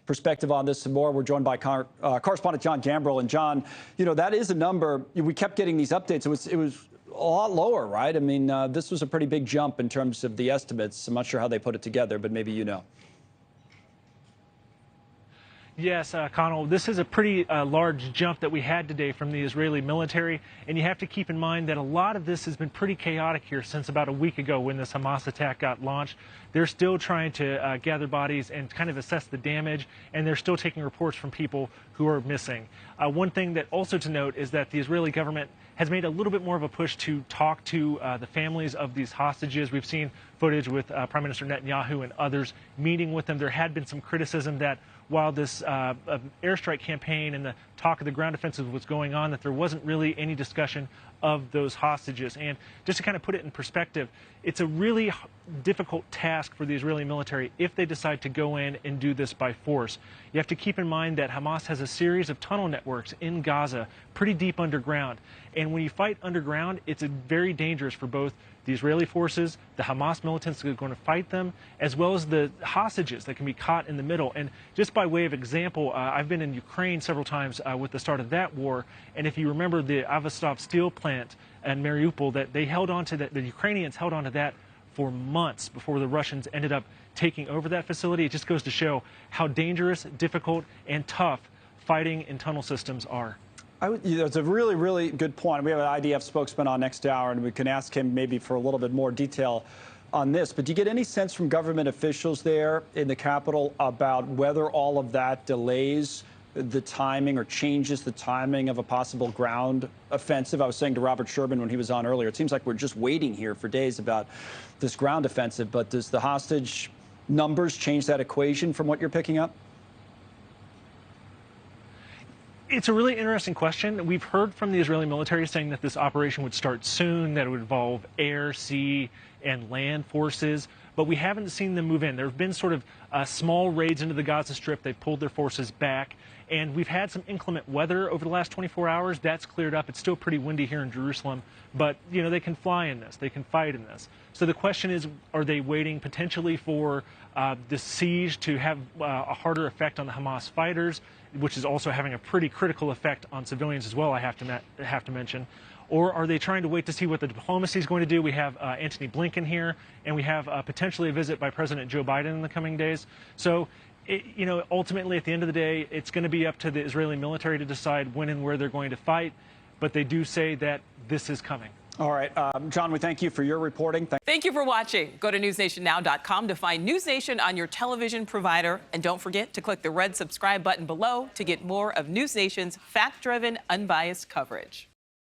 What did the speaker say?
perspective on this some more. We're joined by correspondent Jon Gambrell. And Jon, that is a number. We kept getting these updates. It was a lot lower, right? I mean, this was a pretty big jump in terms of the estimates. I'm not sure how they put it together, but maybe you know. Yes, Connell, this is a pretty large jump that we had today from the Israeli military, and you have to keep in mind that a lot of this has been pretty chaotic here since about a week ago when this Hamas attack got launched. They're still trying to gather bodies and kind of assess the damage, and they're still taking reports from people who are missing. One thing that also to note is that the Israeli government has made a little bit more of a push to talk to the families of these hostages. We've seen footage with Prime Minister Netanyahu and others meeting with them. There had been some criticism that while this airstrike campaign and the talk of the ground offensive was going on, that there wasn't really any discussion of those hostages. And just to kind of put it in perspective, it's a really difficult task for the Israeli military if they decide to go in and do this by force. You have to keep in mind that Hamas has a series of tunnel networks in Gaza, pretty deep underground. And when you fight underground, it's very dangerous for both the Israeli forces, the Hamas militants that are going to fight them, as well as the hostages that can be caught in the middle. And just by way of example, I've been in Ukraine several times with the start of that war. And if you remember the Avastov steel plant in Mariupol, that they held on to that, the Ukrainians held on to that for months before the Russians ended up taking over that facility. It just goes to show how dangerous, difficult, and tough fighting in tunnel systems are. It's a really, really good point. We have an IDF spokesman on next hour, and we can ask him maybe for a little bit more detail on this. But do you get any sense from government officials there in the capital about whether all of that delays the timing or changes the timing of a possible ground offensive? I was saying to Robert Sherman when he was on earlier, it seems like we're just waiting here for days about this ground offensive. But does the hostage numbers change that equation from what you're picking up? It's a really interesting question. We've heard from the Israeli military saying that this operation would start soon, that it would involve air, sea, and land forces, but we haven't seen them move in. There have been sort of small raids into the Gaza Strip. They've pulled their forces back, and we've had some inclement weather over the last 24 hours. That's cleared up. It's still pretty windy here in Jerusalem, but, they can fly in this. They can fight in this. So the question is, are they waiting potentially for the siege to have a harder effect on the Hamas fighters, which is also having a pretty critical effect on civilians as well, I have to mention? Or are they trying to wait to see what the diplomacy is going to do? We have Antony Blinken here, and we have potentially a visit by President Joe Biden in the coming days. So, ultimately, at the end of the day, it's going to be up to the Israeli military to decide when and where they're going to fight. But they do say that this is coming. All right. Jon, we thank you for your reporting. Thank you for watching. Go to newsnationnow.com to find NewsNation on your television provider. And don't forget to click the red subscribe button below to get more of NewsNation's fact-driven, unbiased coverage.